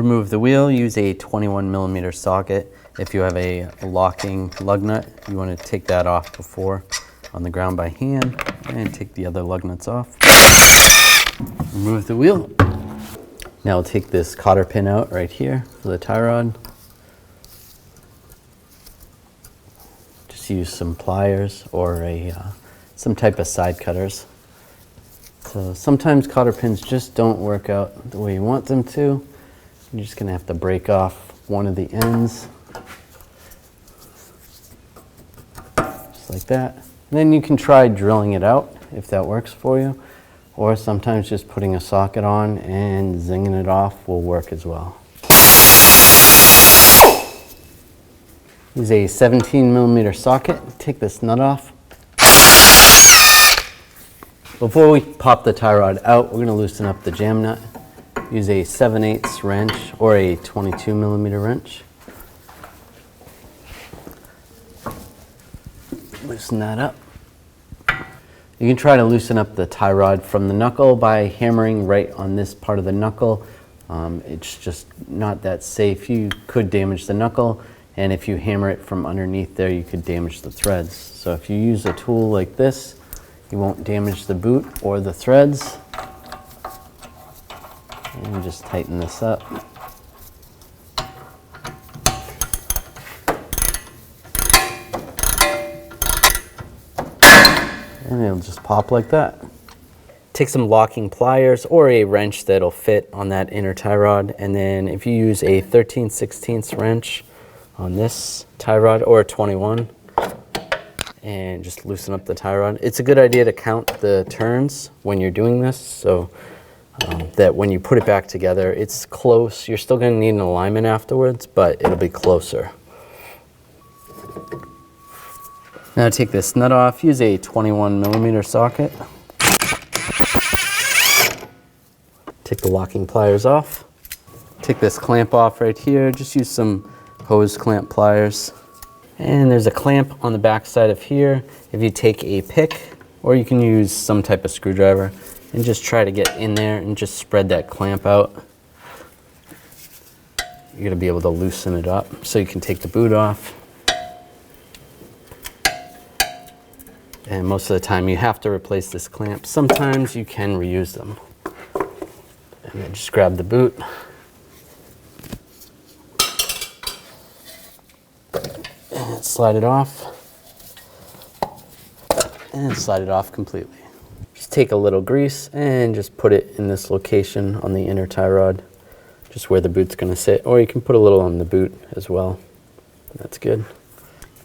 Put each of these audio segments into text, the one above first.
remove the wheel, use a 21mm socket. If you have a locking lug nut, you want to take that off before on the ground by hand, and take the other lug nuts off. Remove the wheel. Now we'll take this cotter pin out right here for the tie rod. Just use some pliers or some type of side cutters. So sometimes cotter pins just don't work out the way you want them to. You're just gonna have to break off one of the ends. Just like that. And then you can try drilling it out if that works for you. Or sometimes just putting a socket on and zinging it off will work as well. Use a 17mm socket. Take this nut off. Before we pop the tie rod out, we're going to loosen up the jam nut. Use a 7/8 wrench or a 22mm wrench. Loosen that up. You can try to loosen up the tie rod from the knuckle by hammering right on this part of the knuckle. It's just not that safe. You could damage the knuckle, and if you hammer it from underneath there, you could damage the threads. So if you use a tool like this, you won't damage the boot or the threads. And just tighten this up. And it'll just pop like that. Take some locking pliers or a wrench that'll fit on that inner tie rod, and then if you use a 13/16 wrench on this tie rod or a 21, and just loosen up the tie rod. It's a good idea to count the turns when you're doing this, so that when you put it back together, it's close. You're still going to need an alignment afterwards, but it'll be closer. Now take this nut off, use a 21mm socket. Take the locking pliers off. Take this clamp off right here, just use some hose clamp pliers. And there's a clamp on the back side of here. If you take a pick, or you can use some type of screwdriver, and just try to get in there and just spread that clamp out. You're gonna be able to loosen it up so you can take the boot off. And most of the time you have to replace this clamp. Sometimes you can reuse them. And then just grab the boot. And slide it off. And slide it off completely. Just take a little grease and just put it in this location on the inner tie rod, just where the boot's gonna sit, or you can put a little on the boot as well. That's good.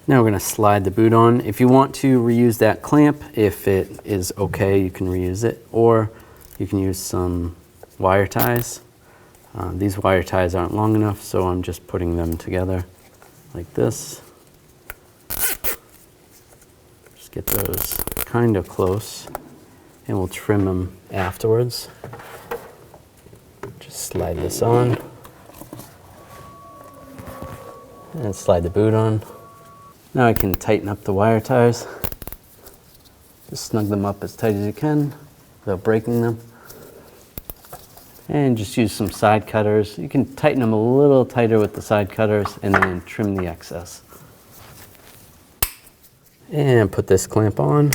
Now we're gonna slide the boot on. If you want to reuse that clamp, if it is okay, you can reuse it, or you can use some wire ties. These wire ties aren't long enough, so I'm just putting them together like this. Just get those kind of close, and we'll trim them afterwards. Just slide this on, and slide the boot on. Now I can tighten up the wire ties. Just snug them up as tight as you can without breaking them. And just use some side cutters. You can tighten them a little tighter with the side cutters and then trim the excess. And put this clamp on.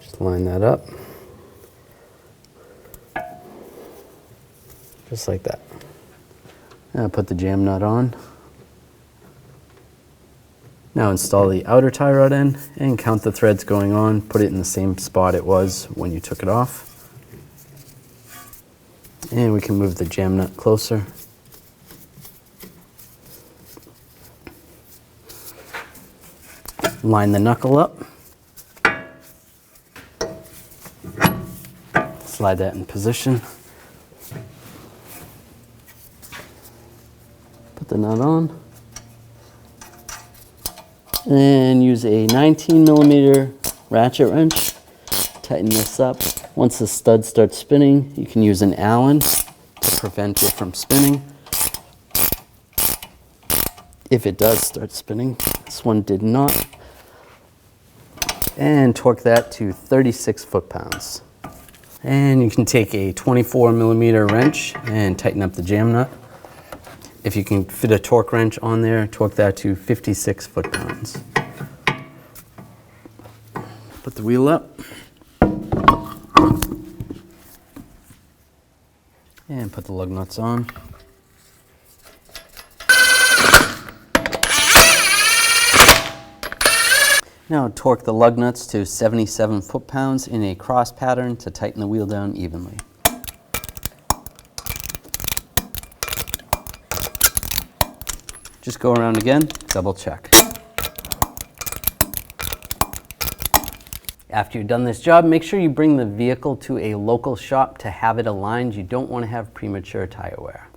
Just line that up. Just like that. Now put the jam nut on. Now install the outer tie rod in and count the threads going on. Put it in the same spot it was when you took it off. And we can move the jam nut closer. Line the knuckle up. Slide that in position. Put the nut on. And use a 19mm ratchet wrench. Tighten this up. Once the stud starts spinning, you can use an Allen to prevent it from spinning. If it does start spinning, this one did not. And torque that to 36 foot-pounds. And you can take a 24mm wrench and tighten up the jam nut. If you can fit a torque wrench on there, torque that to 56 foot-pounds. Put the wheel up. And put the lug nuts on. Now torque the lug nuts to 77 foot-pounds in a cross pattern to tighten the wheel down evenly. Just go around again, double check. After you've done this job, make sure you bring the vehicle to a local shop to have it aligned. You don't want to have premature tire wear.